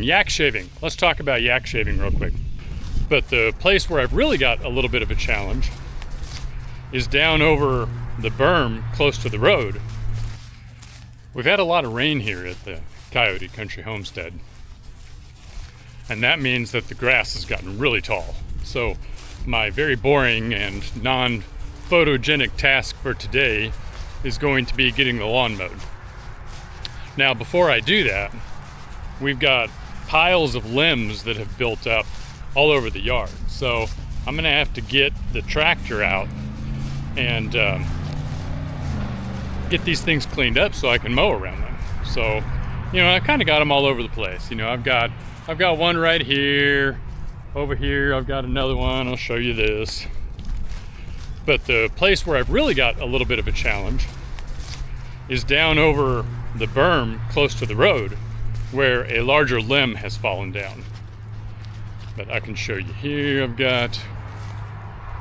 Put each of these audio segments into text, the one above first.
Yak shaving. Let's talk about yak shaving real quick. But the place where I've really got a little bit of a challenge is down over the berm close to the road. We've had a lot of rain here at the Coyote Country Homestead. And that means that the grass has gotten really tall. So my very boring and non-photogenic task for today is going to be getting the lawn mowed. Now, before I do that, we've got piles of limbs that have built up all over the yard. So I'm gonna have to get the tractor out and get these things cleaned up so I can mow around them. So, you know, I kind of got them all over the place. You know, I've got one right here. Over here, I've got another one. I'll show you this. But the place where I've really got a little bit of a challenge is down over the berm close to the road, where a larger limb has fallen down. But I can show you here. I've got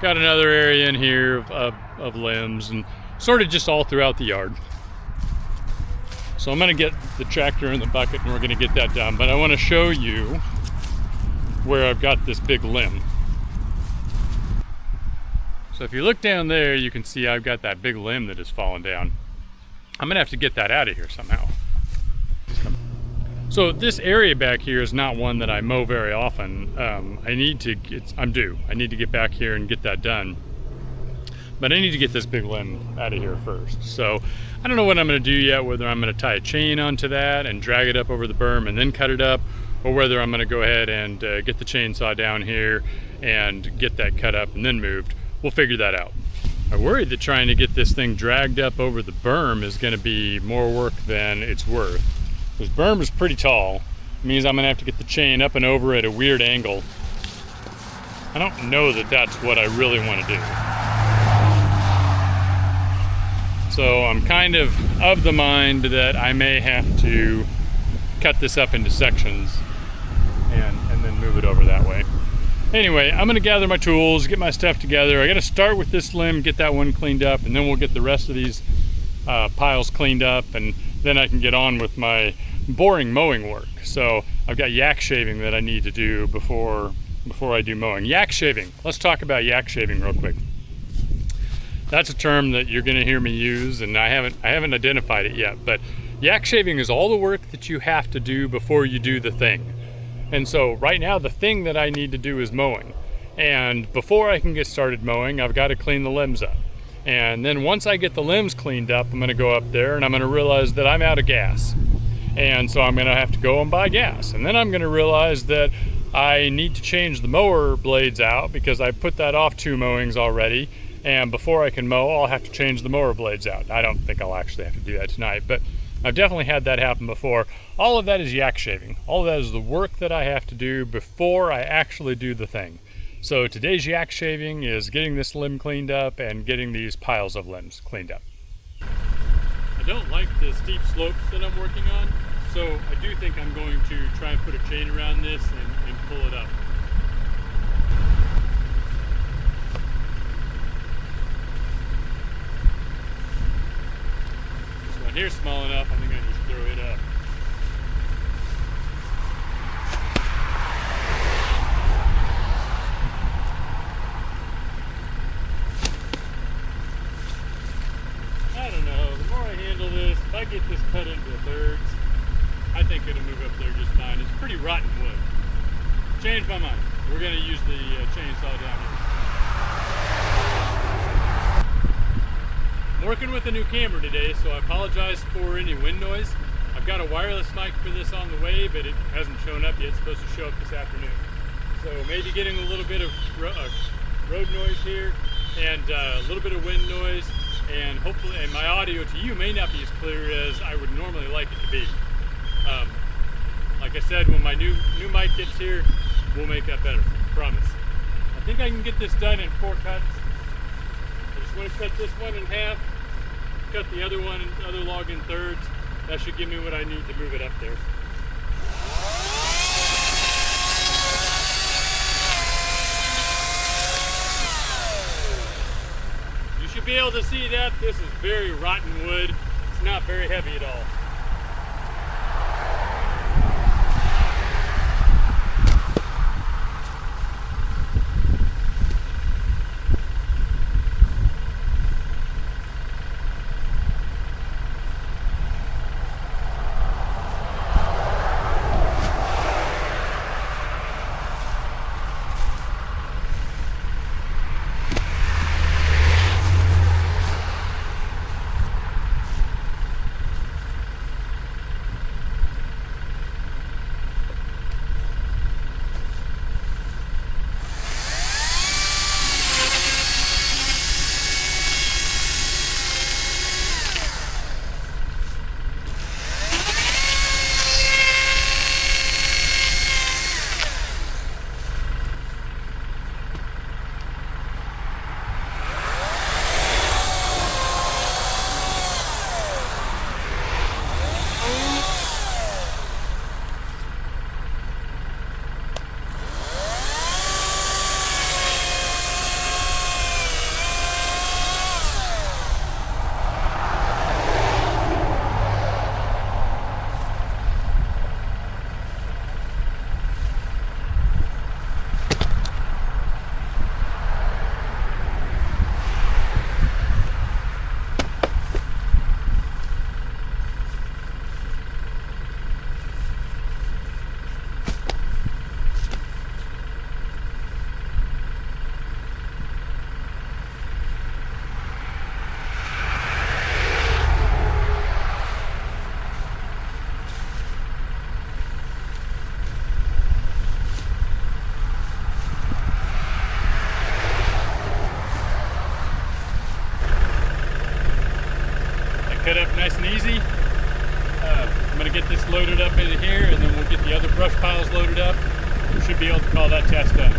another area in here of limbs, and sort of just all throughout the yard. So I'm gonna get the tractor in the bucket and we're gonna get that done. But I wanna show you where I've got this big limb. So if you look down there, you can see I've got that big limb that has fallen down. I'm gonna have to get that out of here somehow. So this area back here is not one that I mow very often. I'm due. I need to get back here and get that done. But I need to get this big limb out of here first. So I don't know what I'm gonna do yet, whether I'm gonna tie a chain onto that and drag it up over the berm and then cut it up, or whether I'm gonna go ahead and get the chainsaw down here and get that cut up and then moved. We'll figure that out. I worry that trying to get this thing dragged up over the berm is gonna be more work than it's worth. This berm is pretty tall. It means I'm gonna have to get the chain up and over at a weird angle. I don't know that that's what I really wanna do. So I'm kind of the mind that I may have to cut this up into sections and then move it over that way. Anyway, I'm gonna gather my tools, get my stuff together. I gotta start with this limb, get that one cleaned up, and then we'll get the rest of these piles cleaned up, and then I can get on with my boring mowing work. So I've got yak shaving that I need to do before I do mowing. Yak shaving. Let's talk about yak shaving real quick. That's a term that you're gonna hear me use, and I haven't identified it yet, but yak shaving is all the work that you have to do before you do the thing. And so right now the thing that I need to do is mowing. And before I can get started mowing, I've got to clean the limbs up. And then once I get the limbs cleaned up, I'm gonna go up there and I'm gonna realize that I'm out of gas. And so I'm gonna have to go and buy gas. And then I'm gonna realize that I need to change the mower blades out because I put that off 2 mowings already. And before I can mow, I'll have to change the mower blades out. I don't think I'll actually have to do that tonight, but I've definitely had that happen before. All of that is yak shaving. All of that is the work that I have to do before I actually do the thing. So today's yak shaving is getting this limb cleaned up and getting these piles of limbs cleaned up. I don't like the steep slopes that I'm working on, so I do think I'm going to try and put a chain around this and pull it up. This one here's small enough, I think I just throw it up. I don't know, the more I handle this, if I get this cut into thirds, I think it'll move up there just fine. It's pretty rotten wood. Changed my mind. We're going to use the chainsaw down here. I'm working with a new camera today, so I apologize for any wind noise. I've got a wireless mic for this on the way, but it hasn't shown up yet. It's supposed to show up this afternoon. So maybe getting a little bit of road noise here and a little bit of wind noise, and hopefully my audio to you may not be as clear as I would normally like it to be. Like I said, when my new mic gets here, we'll make that better, promise. I think I can get this done in 4 cuts. I just want to cut this one in half, cut the other log in thirds. That should give me what I need to move it up there. You should be able to see that this is very rotten wood. It's not very heavy at all. piles loaded up, we should be able to call that test done.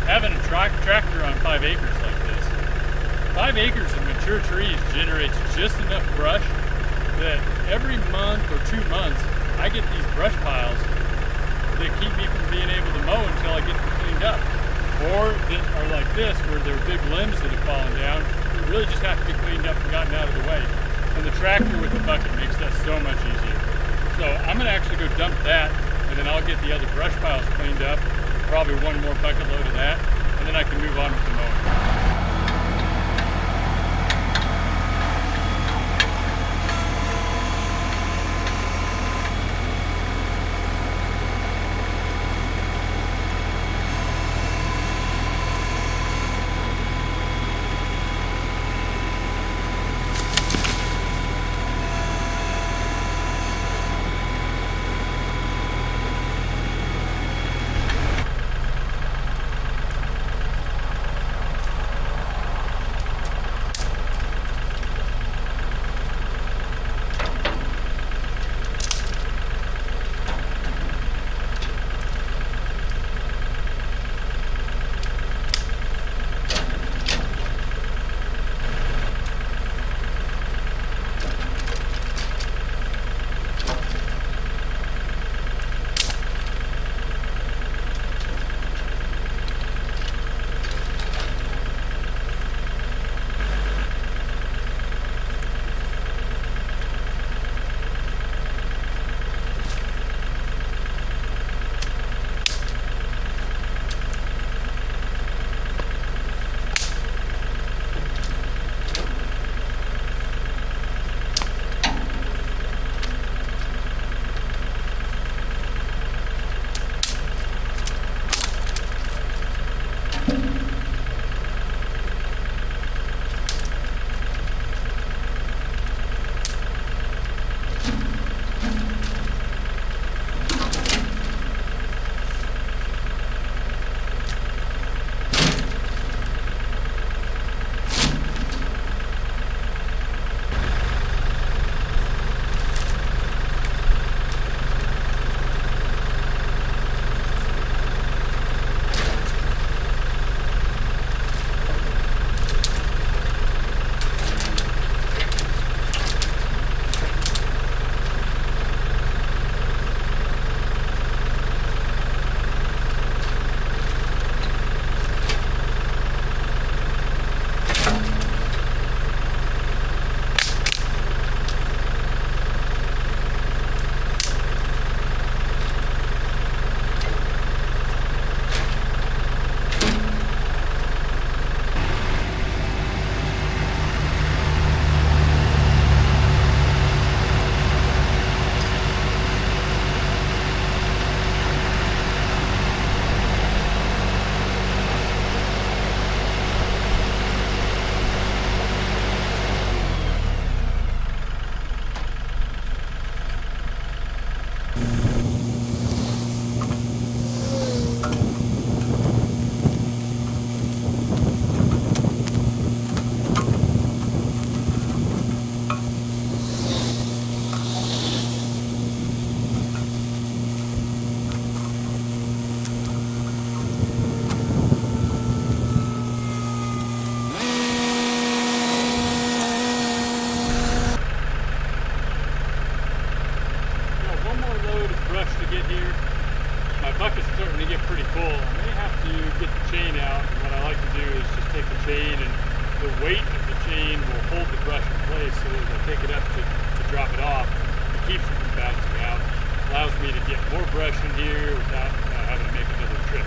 Having a tractor on 5 acres like this. 5 acres of mature trees generates just enough brush that every month or 2 months I get these brush piles that keep me from being able to mow until I get them cleaned up. Or that are like this, where they're big limbs that have fallen down that really just have to be cleaned up and gotten out of the way. And the tractor with the bucket makes that so much easier. So I'm gonna actually go dump that, and then I'll get the other brush piles cleaned up, probably one more bucket load of that, and then I can move on with the mowing. pretty full. I may have to get the chain out, and what I like to do is just take the chain, and the weight of the chain will hold the brush in place, so as I take it up to drop it off, it keeps it from bouncing out. Allows me to get more brush in here without having to make another trip.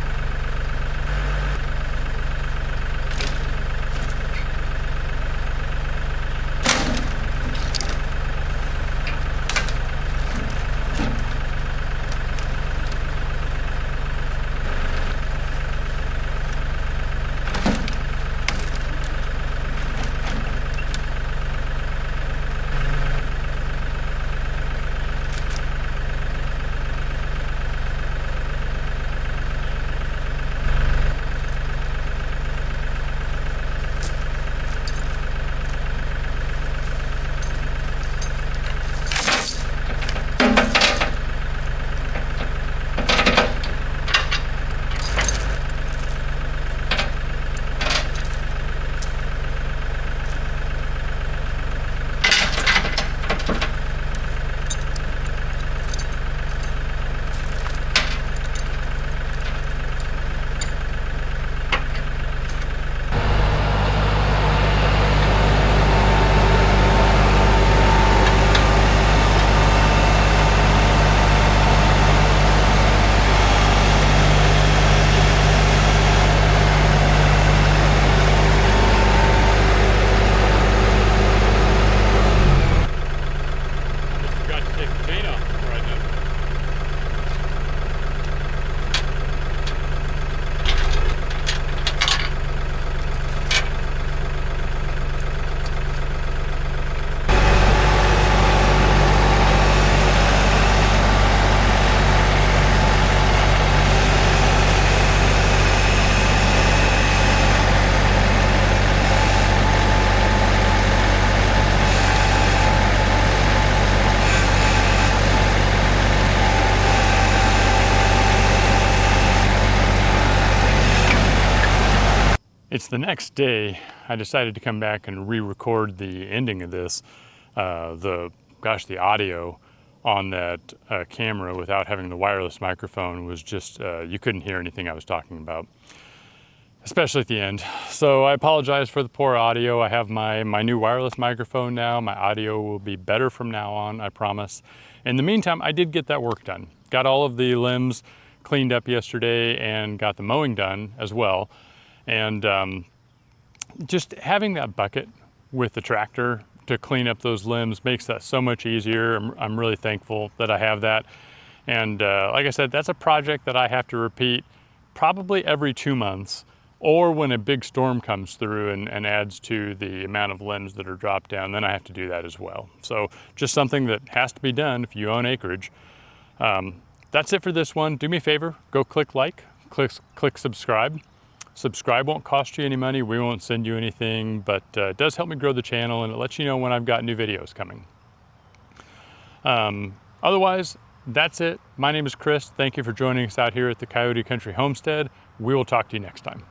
It's the next day. I decided to come back and re-record the ending of this. The audio on that camera without having the wireless microphone was just, you couldn't hear anything I was talking about, especially at the end. So I apologize for the poor audio. I have my new wireless microphone now. My audio will be better from now on, I promise. In the meantime, I did get that work done. Got all of the limbs cleaned up yesterday and got the mowing done as well. And just having that bucket with the tractor to clean up those limbs makes that so much easier. I'm really thankful that I have that. And like I said, that's a project that I have to repeat probably every 2 months, or when a big storm comes through and adds to the amount of limbs that are dropped down, then I have to do that as well. So just something that has to be done if you own acreage. That's it for this one. Do me a favor, go click like, click subscribe. Subscribe won't cost you any money. We won't send you anything, but it does help me grow the channel, and it lets you know when I've got new videos coming. Otherwise, that's it. My name is Chris. Thank you for joining us out here at the Coyote Country Homestead. We will talk to you next time.